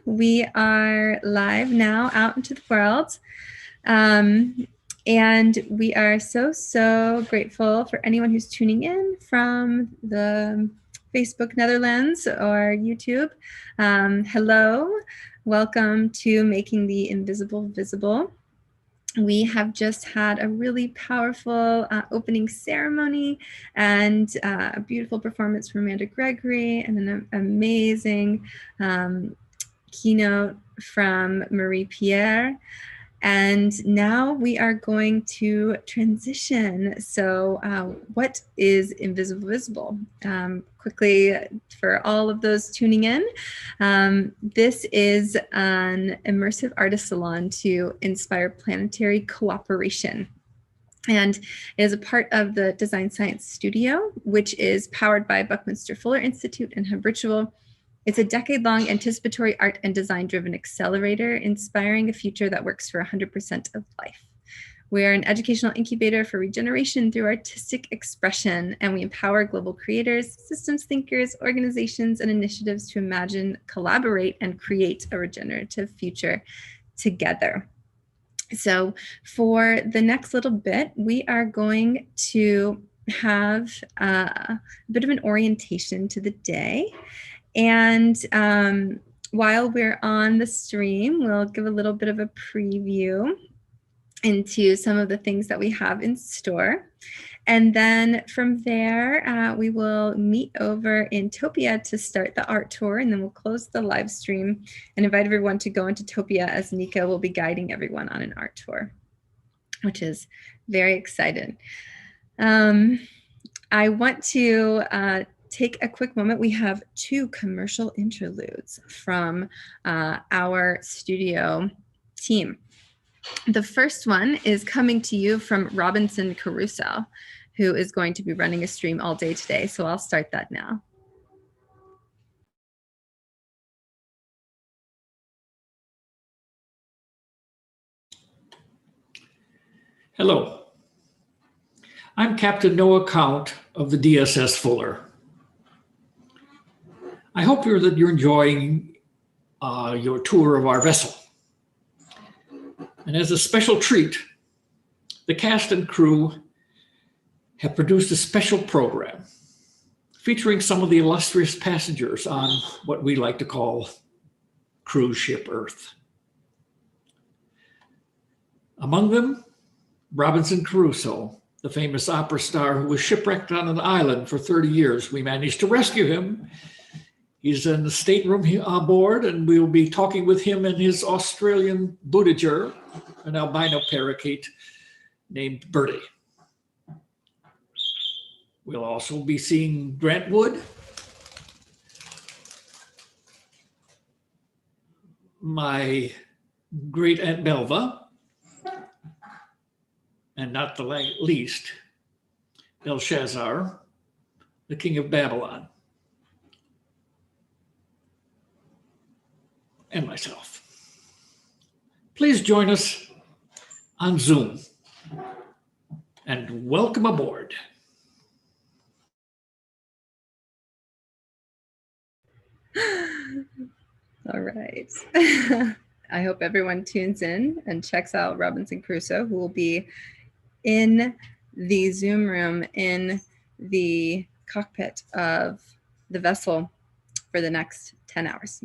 We are live now out into the world. And we are so grateful for anyone who's tuning in from the Facebook Netherlands or YouTube. Hello, welcome to Making the Invisible Visible. We have just had a really powerful opening ceremony and a beautiful performance from Amanda Gregory and an amazing keynote from Marie Pierre. And now we are going to transition. So what is Invisible Visible? Quickly, for all of those tuning in, this is an immersive artist salon to inspire planetary cooperation. And it is a part of the Design Science Studio, which is powered by Buckminster Fuller Institute and habRitual. It's a decade-long anticipatory art and design-driven accelerator, inspiring a future that works for 100% of life. We are an educational incubator for regeneration through artistic expression, and we empower global creators, systems thinkers, organizations, and initiatives to imagine, collaborate, and create a regenerative future together. So for the next little bit, we are going to have a bit of an orientation to the day. And while we're on the stream, we'll give a little bit of a preview into some of the things that we have in store. And then from there, we will meet over in Topia to start the art tour, and then we'll close the live stream and invite everyone to go into Topia as Nika will be guiding everyone on an art tour, which is very exciting. I want to take a quick moment. We have two commercial interludes from our studio team. The first one is coming to you from Robinson Caruso, who is going to be running a stream all day today. So I'll start that now. Hello, I'm Captain Noah Count of the DSS Fuller. I hope that you're enjoying your tour of our vessel. And as a special treat, the cast and crew have produced a special program featuring some of the illustrious passengers on what we like to call cruise ship Earth. Among them, Robinson Crusoe, the famous opera star who was shipwrecked on an island for 30 years. We managed to rescue him. He's in the stateroom aboard, and we'll be talking with him and his Australian Budager, an albino parakeet named Birdie. We'll also be seeing Grant Wood, my great Aunt Belva, and not the least, Belshazzar, the king of Babylon, and myself. Please join us on Zoom, and welcome aboard. All right. I hope everyone tunes in and checks out Robinson Crusoe, who will be in the Zoom room in the cockpit of the vessel for the next 10 hours.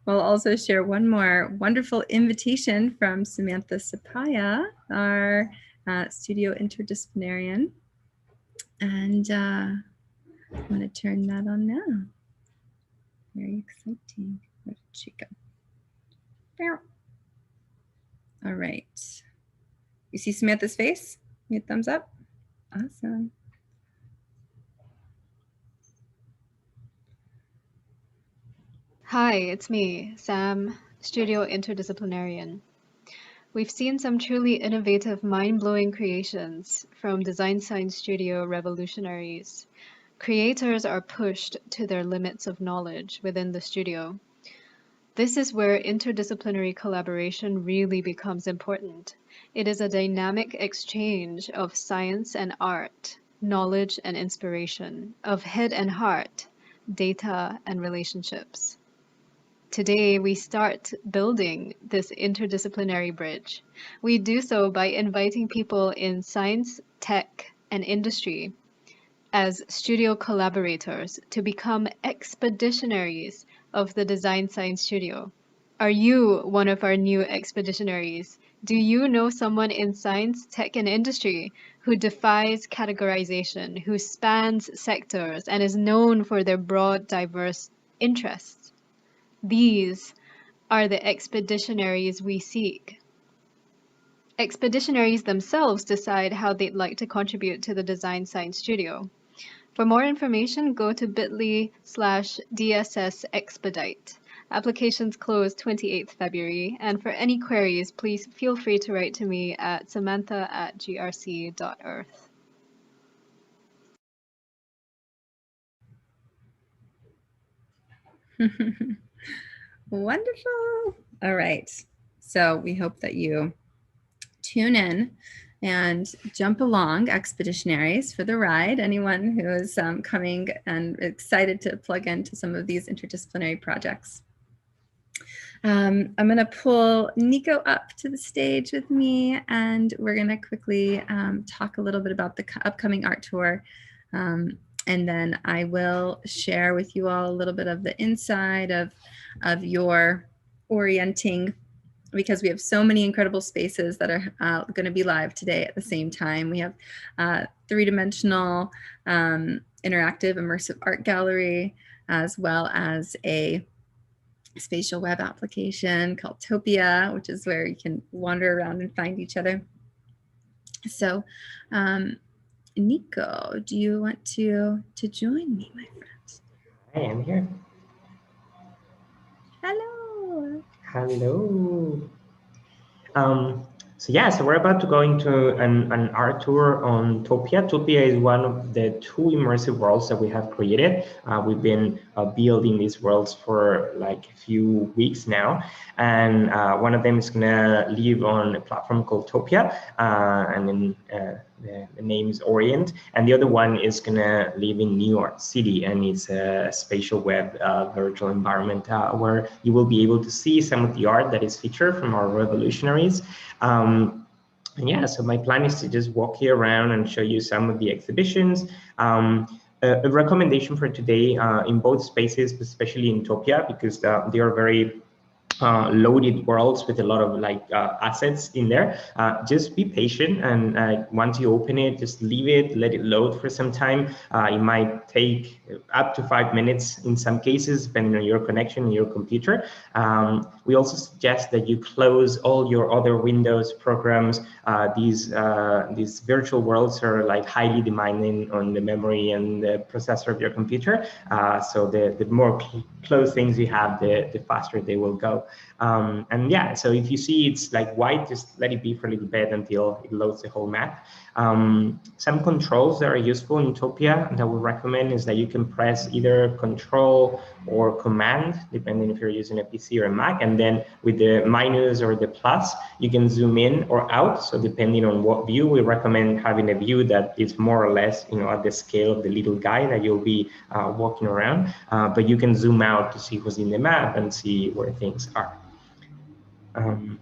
We'll also share one more wonderful invitation from Samantha Sapaya, our studio interdisciplinarian. And I'm going to turn that on now. Very exciting. Where did she go? All right. You see Samantha's face? Give me a thumbs up. Awesome. Hi, it's me, Sam, studio interdisciplinarian. We've seen some truly innovative, mind-blowing creations from Design Science Studio revolutionaries. Creators are pushed to their limits of knowledge within the studio. This is where interdisciplinary collaboration really becomes important. It is a dynamic exchange of science and art, knowledge and inspiration, of head and heart, data, and relationships. Today, we start building this interdisciplinary bridge. We do so by inviting people in science, tech, and industry as studio collaborators to become expeditionaries of the Design Science Studio. Are you one of our new expeditionaries? Do you know someone in science, tech, and industry who defies categorization, who spans sectors, and is known for their broad, diverse interests? These are the expeditionaries we seek. Expeditionaries themselves decide how they'd like to contribute to the Design Science Studio. For more information, go to bit.ly/DSS expedite. Applications close 28th February, and for any queries, please feel free to write to me at samantha@grc.earth. Wonderful. All right. So we hope that you tune in and jump along, expeditionaries, for the ride. Anyone who is coming and excited to plug into some of these interdisciplinary projects. I'm going to pull Nico up to the stage with me, and we're going to quickly talk a little bit about the upcoming art tour. And then I will share with you all a little bit of the inside of your orienting, because we have so many incredible spaces that are going to be live today at the same time. We have three-dimensional interactive immersive art gallery, as well as a spatial web application called Topia, which is where you can wander around and find each other. So Nico, do you want to join me, my friend? I am here. Hello. Hello. So we're about to go into an art tour on Topia. Topia is one of the two immersive worlds that we have created. We've been building these worlds for like a few weeks now. And one of them is gonna live on a platform called Topia, and then the name is Orient. And the other one is gonna live in New York City, and it's a spatial web virtual environment where you will be able to see some of the art that is featured from our revolutionaries. So my plan is to just walk you around and show you some of the exhibitions. A recommendation for today in both spaces, especially in Topia, because they are very loaded worlds with a lot of assets in there. Just be patient, and once you open it, just leave it, let it load for some time. It might take up to 5 minutes in some cases, depending on your connection and your computer. We also suggest that you close all your other Windows programs. These virtual worlds are like highly demanding on the memory and the processor of your computer. So the more closed things you have, the faster they will go. So if you see it's like white, just let it be for a little bit until it loads the whole map. Some controls that are useful in Topia that we recommend is that you can press either Control or Command, depending if you're using a PC or a Mac, and then with the minus or the plus, you can zoom in or out. So depending on what view, we recommend having a view that is more or less, at the scale of the little guy that you'll be walking around. But you can zoom out to see who's in the map and see where things are. And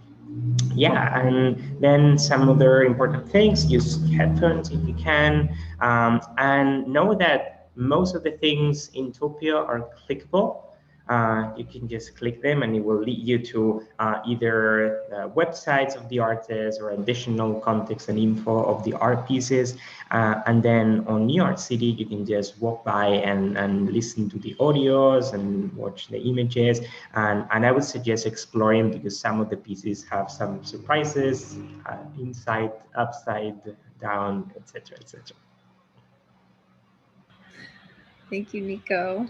then some other important things: use headphones if you can, and know that most of the things in Topia are clickable. You can just click them and it will lead you to either websites of the artists or additional context and info of the art pieces. And then on New York City, you can just walk by and listen to the audios and watch the images. And I would suggest exploring, because some of the pieces have some surprises, inside, upside down, etc., etc. Thank you, Nico.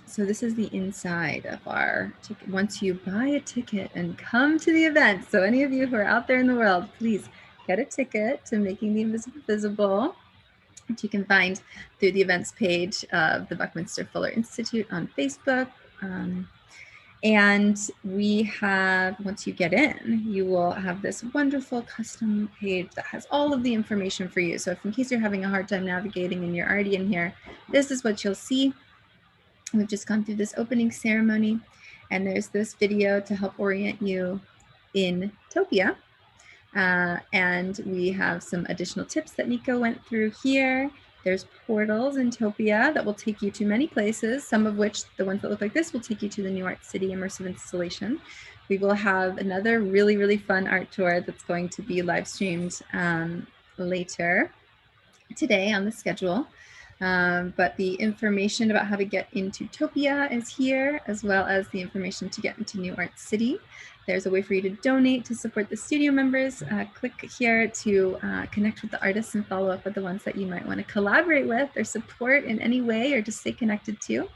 So this is the inside of our ticket. Once you buy a ticket and come to the event, so any of you who are out there in the world, please get a ticket to Making the Invisible Visible, which you can find through the events page of the Buckminster Fuller Institute on Facebook. And we have, once you get in, you will have this wonderful custom page that has all of the information for you. So if in case you're having a hard time navigating and you're already in here, this is what you'll see. We've just gone through this opening ceremony, and there's this video to help orient you in Topia. And we have some additional tips that Nico went through here. There's portals in Topia that will take you to many places, some of which, the ones that look like this, will take you to the New Art City immersive installation. We will have another really, really fun art tour that's going to be live streamed later today on the schedule. But the information about how to get into Topia is here, as well as the information to get into New Art City. There's a way for you to donate to support the studio members. Click here to connect with the artists and follow up with the ones that you might want to collaborate with or support in any way or just stay connected to.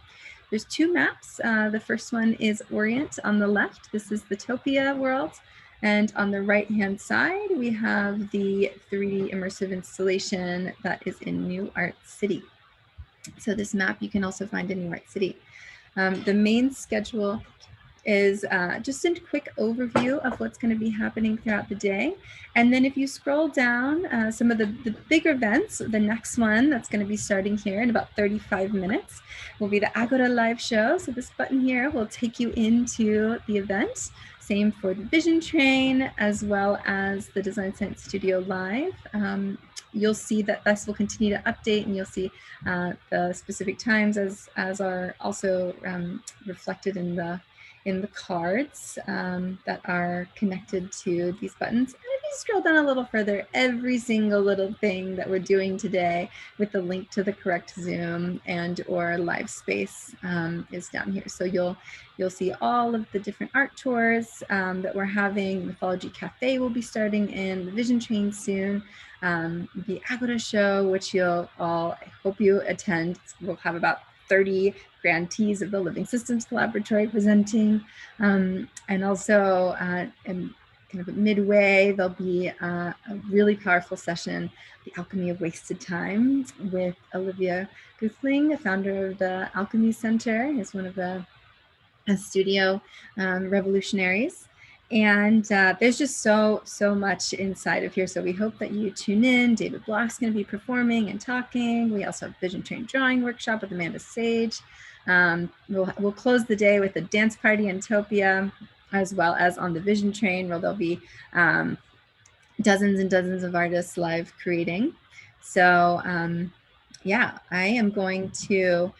There's two maps. The first one is Orient on the left. This is the Topia world. And on the right-hand side, we have the 3D immersive installation that is in New Art City. So this map you can also find in New Art City. The main schedule is just a quick overview of what's going to be happening throughout the day. And then if you scroll down, some of the big events, the next one that's going to be starting here in about 35 minutes will be the Agora live show. So this button here will take you into the event. Same for the Vision Train, as well as the Design Science Studio Live. You'll see that this will continue to update, and you'll see the specific times as are also reflected in the cards that are connected to these buttons. And if you scroll down a little further, every single little thing that we're doing today with the link to the correct Zoom and or live space is down here. So you'll see all of the different art tours that we're having. Mythology Cafe will be starting in the Vision Train soon. The Agora show, which you'll all, I hope you attend. We'll have about 30 grantees of the Living Systems Collaboratory presenting. And also kind of midway, there'll be a really powerful session, The Alchemy of Wasted Time, with Olivia Guthling, a founder of the Alchemy Center, is one of the studio revolutionaries. And there's just so much inside of here. So we hope that you tune in. David Block's going to be performing and talking. We also have Vision Train Drawing Workshop with Amanda Sage. We'll close the day with a dance party in Topia, as well as on the Vision Train, where there'll be dozens and dozens of artists live creating. So yeah, I am going to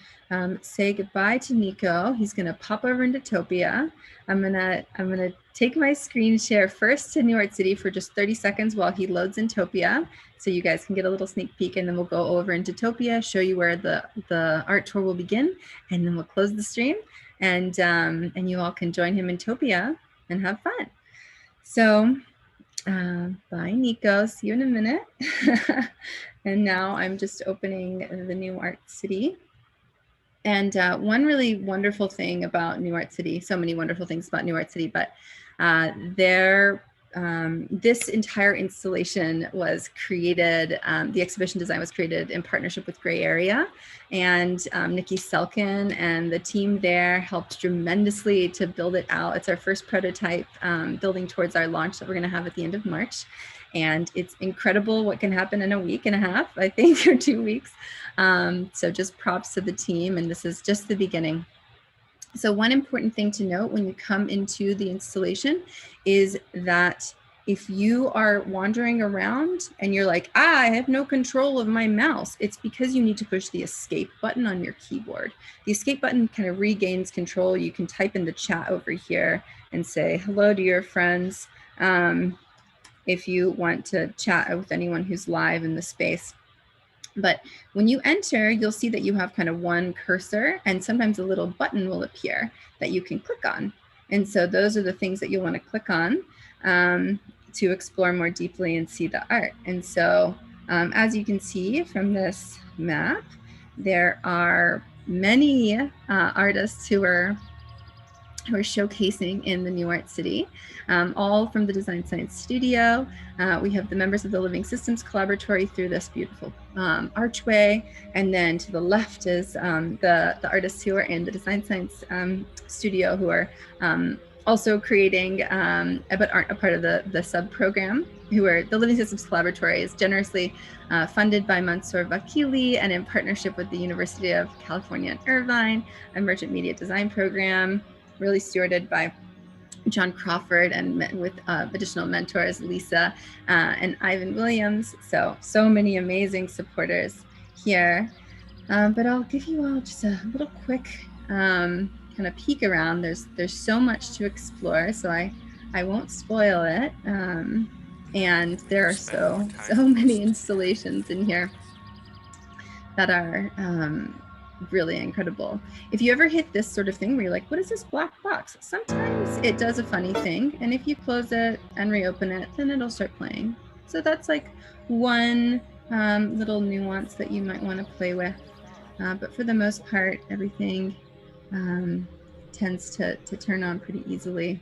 say goodbye to Nico. He's going to pop over into Topia. I'm gonna take my screen share first to New Art City for just 30 seconds while he loads in Topia, so you guys can get a little sneak peek, and then we'll go over into Topia, show you where the art tour will begin, and then we'll close the stream, and you all can join him in Topia and have fun. So bye, Nico. See you in a minute. And now I'm just opening the New Art City. And one really wonderful thing about New Art City, so many wonderful things about New Art City, but this entire installation was created, the exhibition design was created in partnership with Gray Area, and Nikki Selkin and the team there helped tremendously to build it out. It's our first prototype, building towards our launch that we're going to have at the end of March. And it's incredible what can happen in a week and a half, I think, or 2 weeks. So just props to the team, and this is just the beginning. So one important thing to note when you come into the installation is that if you are wandering around and you're like, I have no control of my mouse, it's because you need to push the escape button on your keyboard. The escape button kind of regains control. You can type in the chat over here and say hello to your friends if you want to chat with anyone who's live in the space. But when you enter, you'll see that you have kind of one cursor, and sometimes a little button will appear that you can click on. And so those are the things that you'll want to click on to explore more deeply and see the art. And so as you can see from this map, there are many artists who are showcasing in the New Art City, all from the Design Science Studio. We have the members of the Living Systems Collaboratory through this beautiful archway, and then to the left is the artists who are in the Design Science Studio, who are also creating, but aren't a part of the sub-program, who are the Living Systems Collaboratory, is generously funded by Mansour Vakili and in partnership with the University of California in Irvine, Emergent Media Design Program, really stewarded by John Crawford and with additional mentors, Lisa and Ivan Williams. So many amazing supporters here. But I'll give you all just a little quick kind of peek around. There's so much to explore, so I won't spoil it. And there are so many installations in here that are really incredible. If you ever hit this sort of thing where you're like, what is this black box? Sometimes it does a funny thing, and if you close it and reopen it, then it'll start playing. So that's like one little nuance that you might want to play with. But for the most part, everything tends to turn on pretty easily.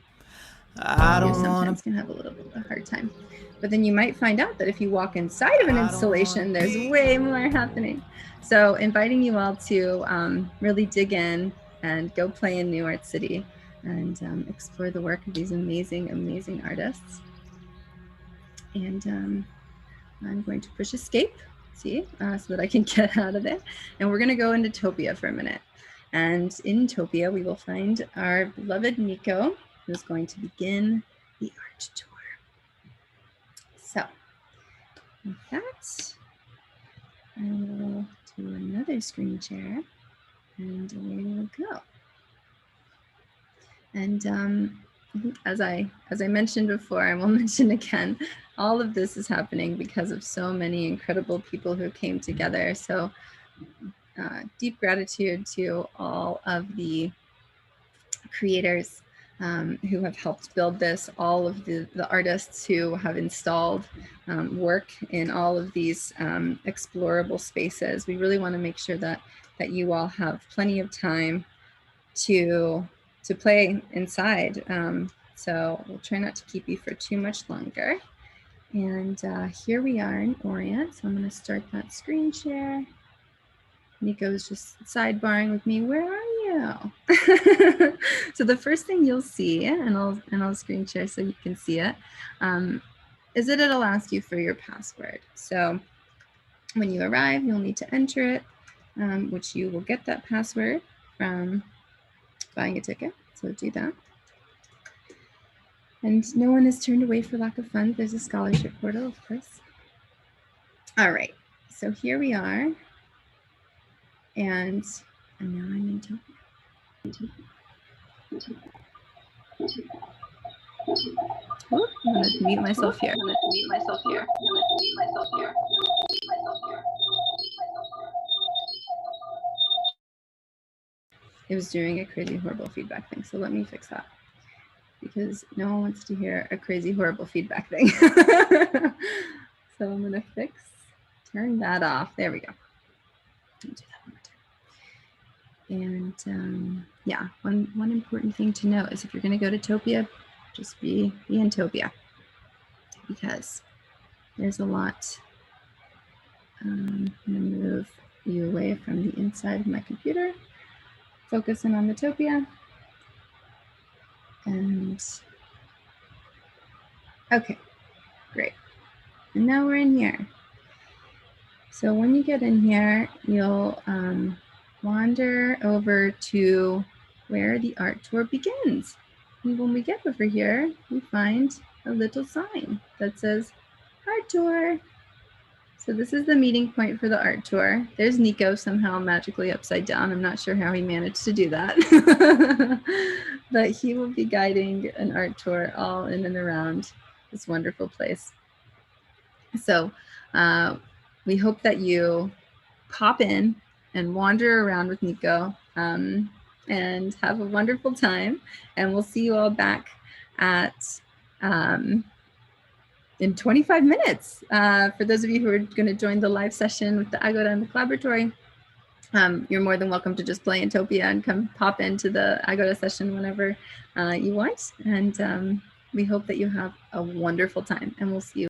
You sometimes can have a little bit of a hard time. But then you might find out that if you walk inside of an installation, there's way more happening. So inviting you all to really dig in and go play in New Art City and explore the work of these amazing, amazing artists. And I'm going to push escape, see, so that I can get out of it. And we're going to go into Topia for a minute. And in Topia, we will find our beloved Nico, who's going to begin the art tour. So with that, I will do another screen share and away we'll go. And I think as I mentioned before, I will mention again, all of this is happening because of so many incredible people who came together. So deep gratitude to all of the creators who have helped build this, all of the artists who have installed work in all of these explorable spaces. We really want to make sure that you all have plenty of time to play inside. So we'll try not to keep you for too much longer. And here we are in Orient. So I'm going to start that screen share. Nico's just sidebarring with me. Where are you? So the first thing you'll see, and I'll screen share so you can see it, is that it'll ask you for your password. So when you arrive, you'll need to enter it, which you will get that password from buying a ticket. So do that. And no one is turned away for lack of funds. There's a scholarship portal, of course. All right, so here we are. And now I'm in Tokyo. Oh, I'm going to mute myself here. It was doing a crazy, horrible feedback thing. So let me fix that, because no one wants to hear a crazy, horrible feedback thing. So I'm going to turn that off. There we go. Do that one more time. And yeah, one important thing to know is if you're going to go to Topia, just be in Topia, because there's a lot. I'm going to move you away from the inside of my computer, focusing on the Topia. And okay, great. And now we're in here. So when you get in here, you'll wander over to where the art tour begins. And when we get over here, we find a little sign that says art tour. So this is the meeting point for the art tour. There's Nico somehow magically upside down. I'm not sure how he managed to do that. But he will be guiding an art tour all in and around this wonderful place. So we hope that you pop in and wander around with Nico and have a wonderful time. And we'll see you all back at in 25 minutes. For those of you who are going to join the live session with the Agora and the Collaboratory, you're more than welcome to just play in Topia and come pop into the Agora session whenever you want. And we hope that you have a wonderful time, and we'll see you